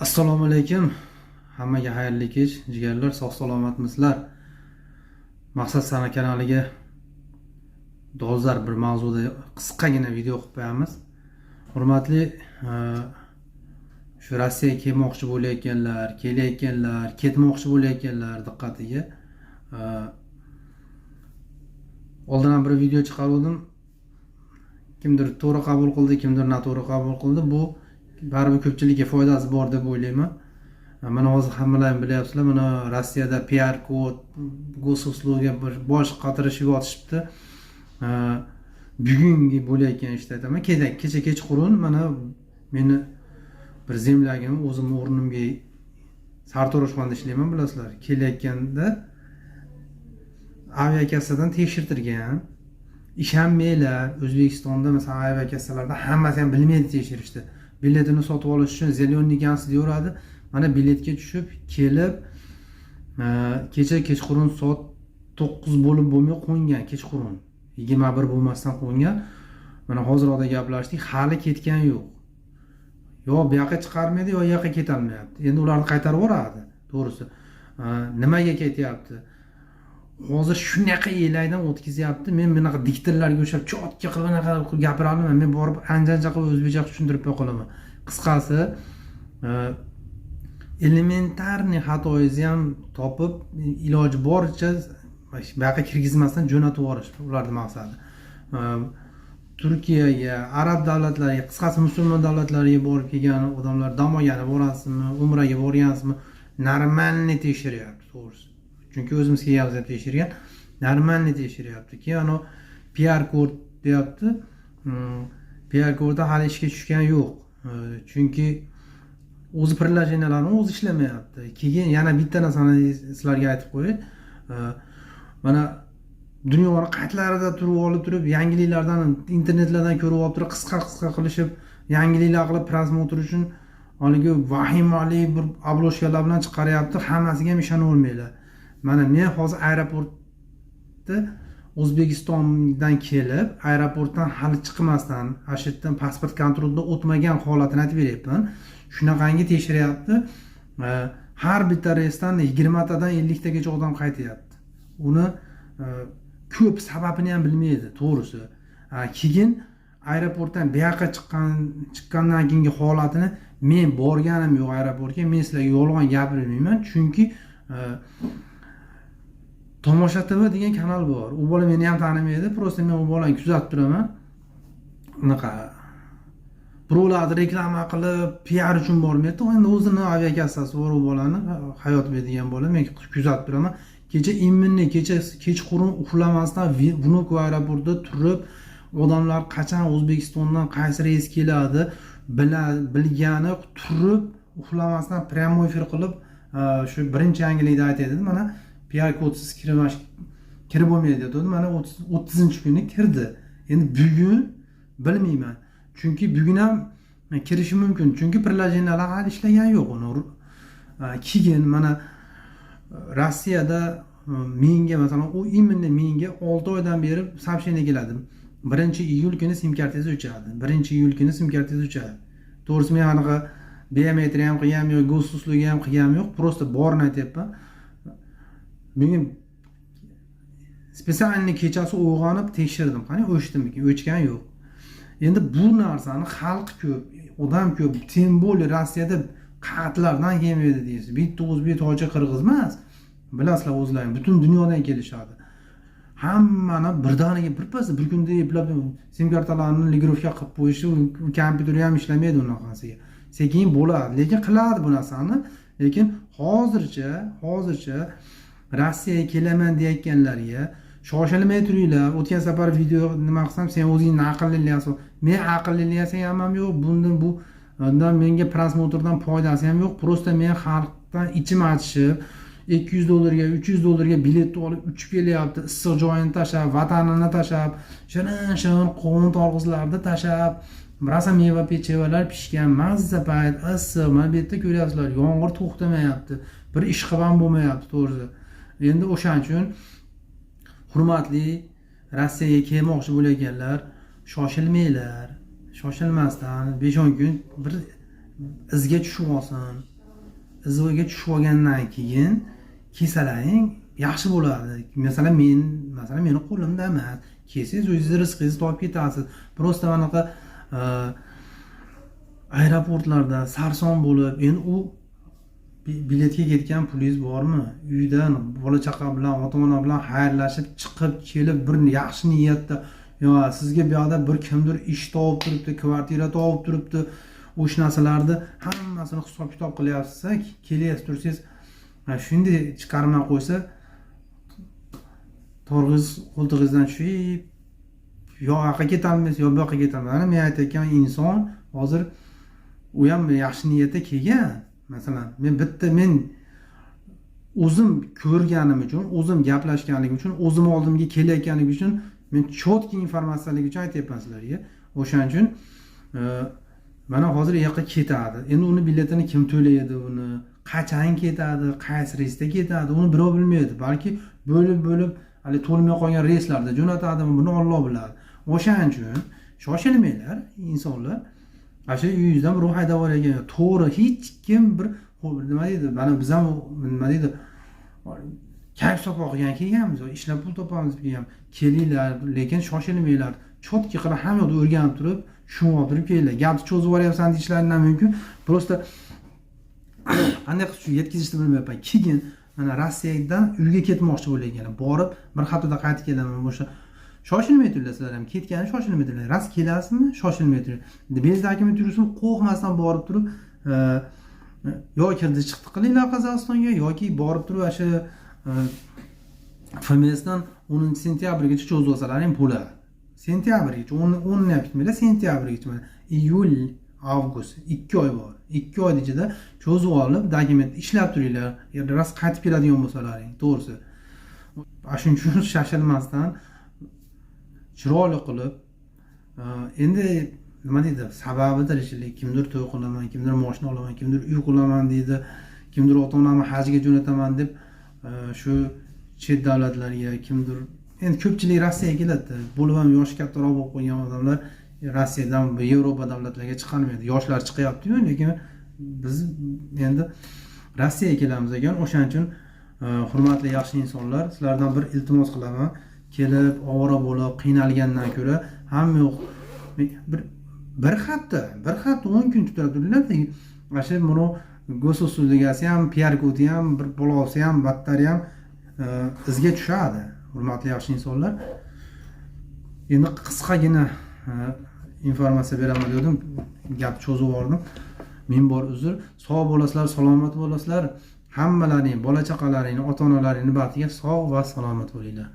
Assalomu alaykum. Hammaga xayrli kech, jigarlar, sog' salomatmisizlar? Maqsad sana kanaliga dolzarb bir mavzuda qisqagina video qilib qo'yamiz. Hurmatli shu Rossiyaga kelmoqchi bo'layotganlar, kelayotganlar, ketmoqchi bo'layotganlar diqqatiga. Oldin ham bir video chiqardim. Kimdir to'g'ri qabul qildi, kimdir noto'g'ri qabul qildi. Bu baribir ko'pchilikka foydasi bor deb o'ylayman. Mana hozir hammalar bilyapsizlar, mana Rossiyada PR kod, gosusluga bir bosh qotirishib yotishibdi. Bugungi bo'layotgan ishda aytaman, kecha kechqurun mana meni bir zemlyagim o'zim o'rnimga sartaroshxonada ishlayman, bilasizlar. Kelayotganda aviakassadan tekshirtirgan. Ishonmanglar, O'zbekistonda masalan aviakassalarda hammasi ham bilmaydi tekshirishdi. Biletini sotib olish uchun zelyo'nnigansiz deyveradi. Mana biletga tushib, kelib, kecha kechqurun soat 9 bo'lib bo'lmay qo'ngan, kechqurun 21 bo'lmasdan qo'ngan. Mana hozirda gaplashdik, hali ketgan yo'q. Yo bu yoqqa chiqarmaydi, yo yoqqa ketolmayapti. Endi ularni qaytarib yuboradi, to'g'risi. Nimaga ketyapti? Hozir shunaqa elaydan o'tkazyapti. Men bunaqa diktorlarga o'xshab cho'tka qilib anaqa gapirolmayman. Men borib anjanja qilib o'zbekcha tushuntirib qo'yaman. Qisqasi, elementarniy xatoingizni ham topib, iloji boricha bu yoqqa kirgizmasdan jo'natib yuborish ularning maqsadi. Turkiyaga, arab davlatlariga, qisqasi musulmon davlatlariga borib kelgan odamlar dam olgani borasizmi, umraga borgansizmi, normalniy tekshiryapti, to'g'risi. Chunki o'zimiz kelganimizda tekshirgan, normalniy tekshiryapti. Keyin PR kod deyapti. PR kodda hali ishga tushgan yo'q. Chunki o'zi приложенияларni o'zi ishlamayapti. Keyin yana bitta narsani sizlarga aytib qo'yay. Mana dunyoning qaytlarida turib, yangiliklardan, internetlardan ko'rib olib turib, qisqa qilishib, yangiliklar qilib prosmotr uchun haligi vahimali bir obloshkalar bilan chiqaryapti. Hammasiga ham ishonavermanglar. Mana men hozir aeroportda O'zbekistondan kelib, aeroportdan hali chiqmasdan, ashitdan pasport kontroldan o'tmagan holatini aytib beryapman. Shunaqangi tekshiryapti. Har bitta reysdan 20 tadan 50 tagacha odam qaytyapti. Uni ko'p sababini ham bilmaydi, to'g'risi. Keyin aeroportdan bu yoqqa chiqqandan keyingi holatini men borganim yo'q aeroportga. Men sizlarga yolg'on gapirmayman, chunki Tomosha TV degan kanal bor. U bola meni ham tanimaydi, prosta men u bolani kuzatib turaman. Unaqa birovlarni reklama qilib, PR uchun bormaydi. Endi o'zini aviakassasi bor u bolani, Hayotbek degan bola, men kuzatib turaman. Kecha imminni kechqurun uxlamasdan Vnuk aeroportida turib, odamlar qachon O'zbekistondan qaysi reys keladi bilgani turib, uxlamasdan prямой efir qilib, shu birinchi yangilikda aytadi. Mana PR kodsiz kirib bo'lmaydi dedi. Mana 30-kuni kirdi. Endi bugun bilmayman. Chunki bugun ham kirishi mumkin. Chunki приложениялар hali ishlagan yo'q uni. Keyin mana Rossiyada menga masalan u imminni menga 6 oydan beri сообщение keladi. 1-iyul kuni sim kartangiz o'chadi. 1-iyul kuni sim kartangiz o'chadi. To'g'risi men anaqa biometriya ham qilgan yo'q, go'suzligi ham qilgan yo'q. Prosta borni aytyapman. Bugun spesialni kechasi uyg'onib tekshirdim. Qani o'chdimki, o'chgan yo'q. Endi bu narsani xalq ko'p, odam ko'p, tem bo'li Rossiyada qatlardan kelmaydi deysiz. Bitta o'zbek, tojik, qirg'iz emas. Bilasizlar o'zlaring, butun dunyodan kelishadi. Hammani birdaniga bir kunda eplab sim kartalarni ligrovka qilib qo'yishi, kompyuter ham ishlamaydi unaqasiga. Sekin bo'ladi, lekin qiladi bu narsani. Lekin hozircha Rossiyaga kelaman deyotganlarga shoshilmay turinglar. O'tgan safar video nima qilsam, sen o'zingni aqllilaysan. Men aqllilayasam ham yo'q. Bundan menga prosmotrdan foydasi ham yo'q. Prosta men xalqdan ichim achishib, $200 $300 biletni olib uchib kelyapti. Issiq joyini tashab, vatanini tashab, shirin qovun tolg'izlarni tashab, birasa meva pechevalar pishgan, mazza payt, issiq. Mana bu yerda ko'ryapsizlar, yomg'ir to'xtamayapti. Bir ish qilib bo'lmayapti, to'g'risi. Endi o'shaning uchun hurmatli Rossiyaga kelmoqchi bo'lganlar, shoshilmanglar. Shoshilmasdan 5-10 kun izga tushib olsin. Izga tushib olgandan keyin kesalaring yaxshi bo'ladi. Masalan, meni qo'limda emas. Kelsangiz o'zingiz rizqingizni topib ketasiz. Prosta anaqa aeroportlarda sarson bo'lib, endi u biletga ketgan pulingiz bormi? Uydan bola chaqa bilan, ota-ona bilan xayrlashib chiqib kelib bir yaxshi niyatda, yo sizga bu yoqda bir kimdir ish topib turibdi, kvartira topib turibdi, o'sha narsalarni hammasini hisob-kitob qilyapsiz, kelyapsiz tursangiz, shunday chiqarmay qo'ysa, to'rg'iz qo'ltig'ingizdan tushib, yo yoqqa ketolmaysiz, yo bu yoqqa ketolmaysiz. Mana men aytayotgan inson hozir u ham yaxshi niyatda kelgan. Masalan, men o'zim ko'rganim uchun, o'zim gaplashganligim uchun, o'zim oldimga kelayotganim uchun, men chotki informatsiyalik uchun aytayapman sizlarga. O'shaning uchun mana hozir u yoqqa ketadi. Endi uni biletini kim to'laydi uni? Qachon ketadi? Qaysi reysda ketadi? Uni birov bilmaydi. Balki bo'lib hali to'lmay qolgan reyslarda jo'natadimi? Buni Alloh biladi. O'shaning uchun shoshilmanglar insonlar. Asha uyingizdan bir haydab olgan, to'g'ri hech kim bir nima deydi? Mana biz ham nima deydi? Kayf sopoq kelganmiz, ishlab pul topamiz degan. Kelinglar, lekin shoshilmanglar. Chotki qilib ham yo'lda o'rganib turib, tushunib oltirib kelinglar. Gapni cho'zib yuboryapsan deyishlaridan mumkin. Prosta qanday qilib yetkazishni bilmayapman. Keyin mana Rossiyadan uyga ketmoqchi bo'lganlar, borib bir haftada qaytib kelaman o'sha. Shoshilmay turinglar sizlar ham. Ketgani shoshilmay turinglar. Ras kelasizmi? Shoshilmay turing. Bezdagimi tursin, qo'rqmasdan borib turib, yo kirdi chiqdi qilinglar Qozog'istonga yoki borib turib o'sha FMSdan 10-sentyabrgacha cho'zib olsalaring bo'ladi. Sentyabrgacha 10 ni bitmaydi, sentyabrgacha mana iyul, avgust 2 oy bor. 2 oy ichida cho'zib olib, dokument ishlab turinglar. Ras qaytib keladigan bo'lsalaring, to'g'risi. Shuning uchun shoshilmasdan chiroyli qilib, endi nima deydi, sababi tirikchilik, kimdir to'y qilaman, kimdir mashina olaman, kimdir uy quraman deydi, kimdir ota-onamni hajga jo'nataman deb shu chet davlatlarga, kimdir endi ko'pchilik Rossiyaga keladi. Bo'lib ham yoshi kattaroq bo'lib qolgan odamlar Rossiyadan Yevropa davlatlariga chiqolmaydi. Yoshlar chiqyapti-yu, lekin biz endi Rossiyaga kelamiz ekan. O'shaning uchun hurmatli yaxshi insonlar, sizlardan bir iltimos qilaman. Kelib, ovora bo'lib, qiynalgandan ko'ra, hamma yo'q bir hafta 10 kun tutadilar. Mana buni go'sosuzligasi ham, PR kodi ham, bir bolovsi ham, battari ham izga tushadi. Hurmatli yaxshi insonlar. Endi qisqagina informatsiya beraman dedim. Gap cho'zib yubordim. Men bor uzr. Sog' bo'lasizlar, salomat bo'lasizlar. Hammalaring, bola chaqalaring, ota-onalaringning baxtiga sog' va salomat bo'linglar.